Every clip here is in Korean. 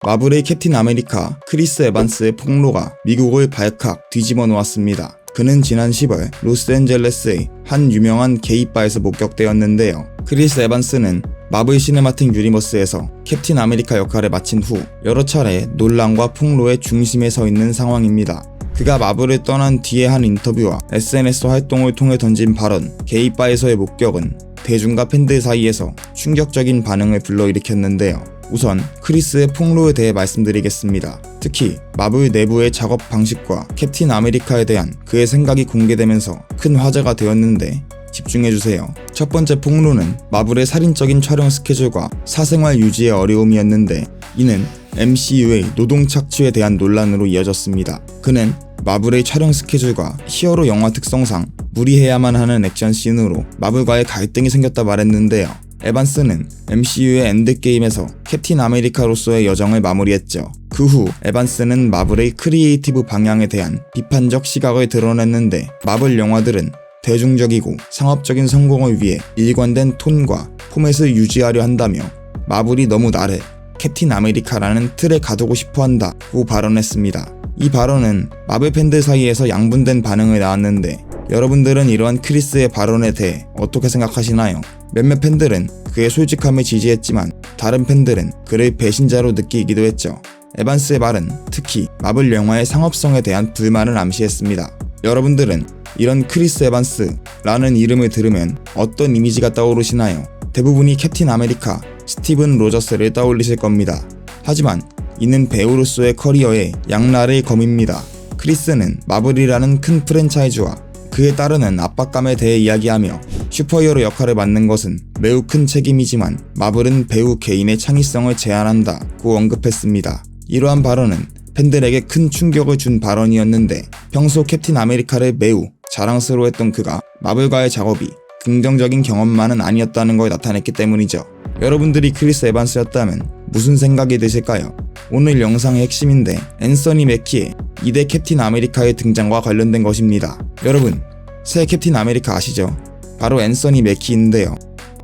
마블의 캡틴 아메리카 크리스 에반스의 폭로가 미국을 발칵 뒤집어 놓았습니다. 그는 지난 10월 로스앤젤레스의 한 유명한 게이바에서 목격되었는데요. 크리스 에반스는 마블 시네마틱 유니버스에서 캡틴 아메리카 역할을 마친 후 여러 차례 논란과 폭로의 중심에 서 있는 상황입니다. 그가 마블을 떠난 뒤의 한 인터뷰와 SNS 활동을 통해 던진 발언, 게이바에서의 목격은 대중과 팬들 사이에서 충격적인 반응을 불러일으켰는데요. 우선 크리스의 폭로에 대해 말씀드리겠습니다. 특히 마블 내부의 작업 방식과 캡틴 아메리카에 대한 그의 생각이 공개되면서 큰 화제가 되었는데 집중해주세요. 첫 번째 폭로는 마블의 살인적인 촬영 스케줄과 사생활 유지의 어려움이었는데 이는 MCU의 노동 착취에 대한 논란으로 이어졌습니다. 그는 마블의 촬영 스케줄과 히어로 영화 특성상 무리해야만 하는 액션씬으로 마블과의 갈등이 생겼다 말했는데요. 에반스는 MCU의 엔드게임에서 캡틴 아메리카로서의 여정을 마무리했죠. 그 후 에반스는 마블의 크리에이티브 방향에 대한 비판적 시각을 드러냈는데 마블 영화들은 대중적이고 상업적인 성공을 위해 일관된 톤과 포맷을 유지하려 한다며 마블이 너무 나를 캡틴 아메리카라는 틀에 가두고 싶어 한다고 발언했습니다. 이 발언은 마블 팬들 사이에서 양분된 반응을 낳았는데 여러분들은 이러한 크리스의 발언에 대해 어떻게 생각하시나요? 몇몇 팬들은 그의 솔직함을 지지했지만 다른 팬들은 그를 배신자로 느끼기도 했죠. 에반스의 말은 특히 마블 영화의 상업성에 대한 불만을 암시했습니다. 여러분들은 이런 크리스 에반스라는 이름을 들으면 어떤 이미지가 떠오르시나요? 대부분이 캡틴 아메리카, 스티븐 로저스를 떠올리실 겁니다. 하지만 이는 배우로서의 커리어의 양날의 검입니다. 크리스는 마블이라는 큰 프랜차이즈와 그에 따르는 압박감에 대해 이야기하며 슈퍼히어로 역할을 맡는 것은 매우 큰 책임이지만 마블은 배우 개인의 창의성을 제한한다고 언급했습니다. 이러한 발언은 팬들에게 큰 충격을 준 발언이었는데 평소 캡틴 아메리카를 매우 자랑스러워했던 그가 마블과의 작업이 긍정적인 경험만은 아니었다는 걸 나타냈기 때문이죠. 여러분들이 크리스 에반스였다면 무슨 생각이 드실까요? 오늘 영상의 핵심인데 앤서니 매키의 2대 캡틴 아메리카의 등장과 관련된 것입니다. 여러분, 새 캡틴 아메리카 아시죠? 바로 앤서니 매키인데요.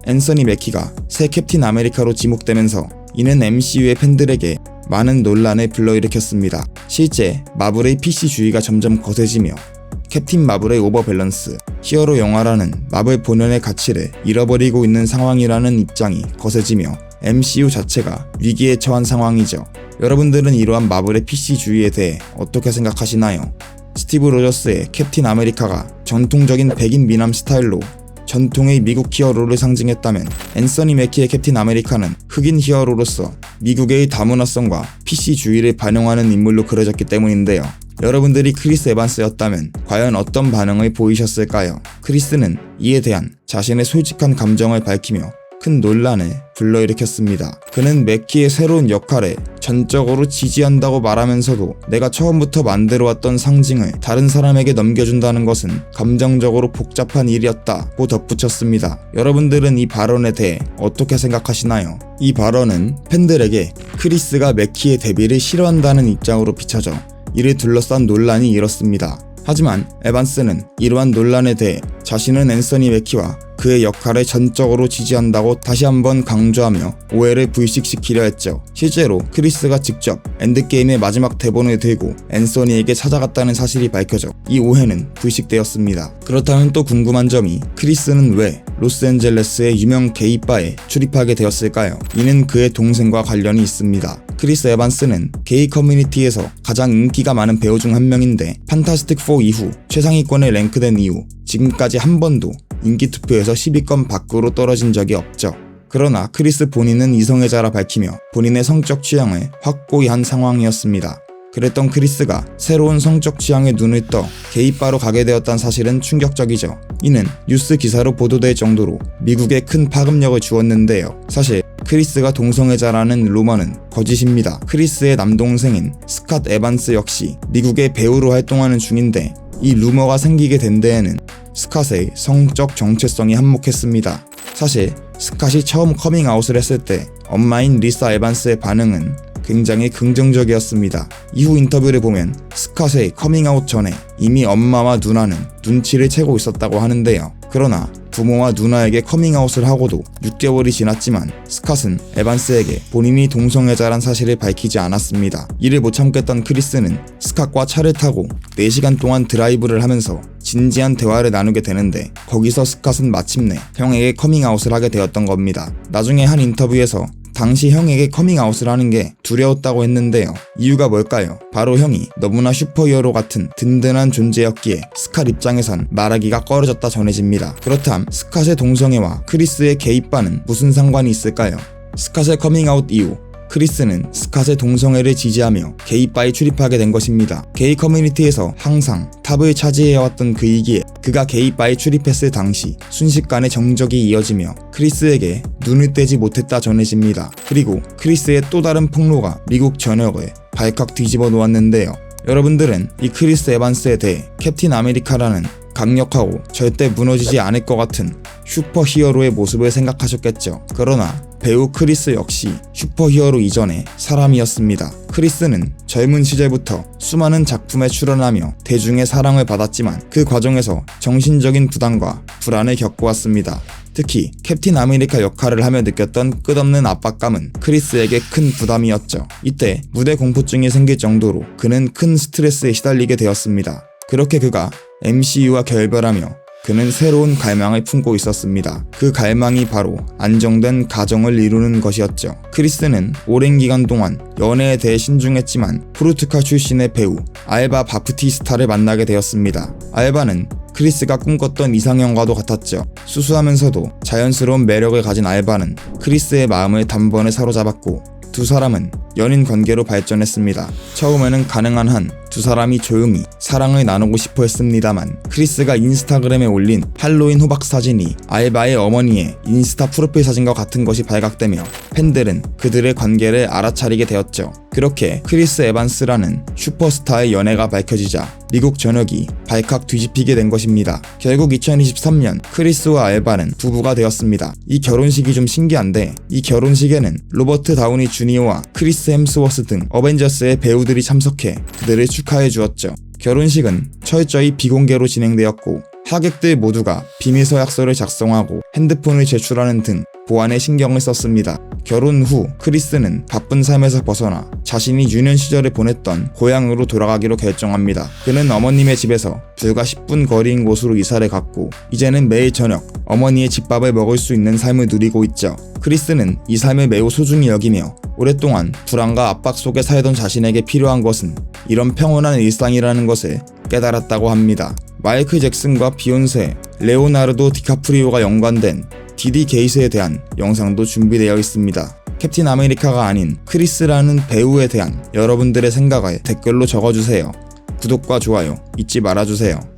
앤서니 매키가 새 캡틴 아메리카로 지목되면서 이는 MCU의 팬들에게 많은 논란을 불러일으켰습니다. 실제 마블의 PC주의가 점점 거세지며 캡틴 마블의 오버밸런스, 히어로 영화라는 마블 본연의 가치를 잃어버리고 있는 상황이라는 입장이 거세지며 MCU 자체가 위기에 처한 상황이죠. 여러분들은 이러한 마블의 PC주의에 대해 어떻게 생각하시나요? 스티브 로저스의 캡틴 아메리카가 전통적인 백인 미남 스타일로 전통의 미국 히어로를 상징했다면 앤서니 매키의 캡틴 아메리카는 흑인 히어로로서 미국의 다문화성과 PC주의를 반영하는 인물로 그려졌기 때문인데요. 여러분들이 크리스 에반스였다면 과연 어떤 반응을 보이셨을까요? 크리스는 이에 대한 자신의 솔직한 감정을 밝히며 큰 논란을 불러일으켰습니다. 그는 매키의 새로운 역할에 전적으로 지지한다고 말하면서도 내가 처음부터 만들어왔던 상징을 다른 사람에게 넘겨준다는 것은 감정적으로 복잡한 일이었다고 덧붙였습니다. 여러분들은 이 발언에 대해 어떻게 생각하시나요? 이 발언은 팬들에게 크리스가 매키의 데뷔를 싫어한다는 입장으로 비춰져 이를 둘러싼 논란이 일었습니다. 하지만 에반스는 이러한 논란에 대해 자신은 앤서니 매키와 그의 역할을 전적으로 지지한다고 다시 한번 강조하며 오해를 불식시키려 했죠. 실제로 크리스가 직접 엔드게임의 마지막 대본을 들고 앤서니에게 찾아갔다는 사실이 밝혀져 이 오해는 불식되었습니다. 그렇다면 또 궁금한 점이 크리스는 왜 로스앤젤레스의 유명 게이바에 출입하게 되었을까요? 이는 그의 동생과 관련이 있습니다. 크리스 에반스는 게이 커뮤니티에서 가장 인기가 많은 배우 중 한 명인데 판타스틱 4 이후 최상위권에 랭크된 이후 지금까지 한 번도 인기 투표에서 10위권 밖으로 떨어진 적이 없죠. 그러나 크리스 본인은 이성애자라 밝히며 본인의 성적 취향을 확고히 한 상황이었습니다. 그랬던 크리스가 새로운 성적 취향에 눈을 떠 게이바로 가게 되었다는 사실은 충격적이죠. 이는 뉴스 기사로 보도될 정도로 미국에 큰 파급력을 주었는데요. 사실 크리스가 동성애자라는 루머는 거짓입니다. 크리스의 남동생인 스캇 에반스 역시 미국의 배우로 활동하는 중인데 이 루머가 생기게 된 데에는 스캇의 성적 정체성이 한몫했습니다. 사실 스캇이 처음 커밍아웃을 했을 때 엄마인 리사 에반스의 반응은 굉장히 긍정적이었습니다. 이후 인터뷰를 보면 스캇의 커밍아웃 전에 이미 엄마와 누나는 눈치를 채고 있었다고 하는데요. 그러나 부모와 누나에게 커밍아웃을 하고도 6개월이 지났지만 스캇은 에반스에게 본인이 동성애자란 사실을 밝히지 않았습니다. 이를 못 참겠던 크리스는 스캇과 차를 타고 4시간 동안 드라이브를 하면서 진지한 대화를 나누게 되는데 거기서 스캇은 마침내 형에게 커밍아웃을 하게 되었던 겁니다. 나중에 한 인터뷰에서 당시 형에게 커밍아웃을 하는 게 두려웠다고 했는데요. 이유가 뭘까요? 바로 형이 너무나 슈퍼히어로 같은 든든한 존재였기에 스캇 입장에선 말하기가 꺼려졌다 전해집니다. 그렇담 스캇의 동성애와 크리스의 게이바는 무슨 상관이 있을까요? 스캇의 커밍아웃 이후 크리스는 스캇의 동성애를 지지하며 게이바에 출입하게 된 것입니다. 게이 커뮤니티에서 항상 탑을 차지해왔던 그이기에 그가 게이바에 출입했을 당시 순식간에 정적이 이어지며 크리스에게 눈을 떼지 못했다 전해집니다. 그리고 크리스의 또 다른 폭로가 미국 전역을 발칵 뒤집어 놓았는데요. 여러분들은 이 크리스 에반스에 대해 캡틴 아메리카라는 강력하고 절대 무너지지 않을 것 같은 슈퍼히어로의 모습을 생각하셨겠죠. 그러나 배우 크리스 역시 슈퍼히어로 이전의 사람이었습니다. 크리스는 젊은 시절부터 수많은 작품에 출연하며 대중의 사랑을 받았지만 그 과정에서 정신적인 부담과 불안을 겪어왔습니다. 특히 캡틴 아메리카 역할을 하며 느꼈던 끝없는 압박감은 크리스에게 큰 부담이었죠. 이때 무대 공포증이 생길 정도로 그는 큰 스트레스에 시달리게 되었습니다. 그렇게 그가 MCU와 결별하며 그는 새로운 갈망을 품고 있었습니다. 그 갈망이 바로 안정된 가정을 이루는 것이었죠. 크리스는 오랜 기간 동안 연애에 대해 신중했지만 포르투갈 출신의 배우 알바 바프티스타를 만나게 되었습니다. 알바는 크리스가 꿈꿨던 이상형과도 같았죠. 수수하면서도 자연스러운 매력을 가진 알바는 크리스의 마음을 단번에 사로잡았고 두 사람은 연인 관계로 발전했습니다. 처음에는 가능한 한 두 사람이 조용히 사랑을 나누고 싶어 했습니다만 크리스가 인스타그램에 올린 할로윈 호박 사진이 알바의 어머니의 인스타 프로필 사진과 같은 것이 발각되며 팬들은 그들의 관계를 알아차리게 되었죠. 그렇게 크리스 에반스라는 슈퍼스타의 연애가 밝혀지자 미국 전역이 발칵 뒤집히게 된 것입니다. 결국 2023년 크리스와 알바는 부부가 되었습니다. 이 결혼식이 좀 신기한데 이 결혼식에는 로버트 다우니 주니어와 크리스 햄스워스 등 어벤져스의 배우들이 참석해 그들을 축하해 주었죠. 결혼식은 철저히 비공개로 진행되었고 하객들 모두가 비밀 서약서를 작성하고 핸드폰을 제출하는 등 보안에 신경을 썼습니다. 결혼 후 크리스는 바쁜 삶에서 벗어나 자신이 유년 시절을 보냈던 고향으로 돌아가기로 결정합니다. 그는 어머님의 집에서 불과 10분 거리인 곳으로 이사를 갔고 이제는 매일 저녁 어머니의 집밥을 먹을 수 있는 삶을 누리고 있죠. 크리스는 이 삶을 매우 소중히 여기며 오랫동안 불안과 압박 속에 살던 자신에게 필요한 것은 이런 평온한 일상이라는 것을 깨달았다고 합니다. 마이클 잭슨과 비욘세, 레오나르도 디카프리오가 연관된 디디 게이트에 대한 영상도 준비되어 있습니다. 캡틴 아메리카가 아닌 크리스라는 배우에 대한 여러분들의 생각을 댓글로 적어주세요. 구독과 좋아요 잊지 말아주세요.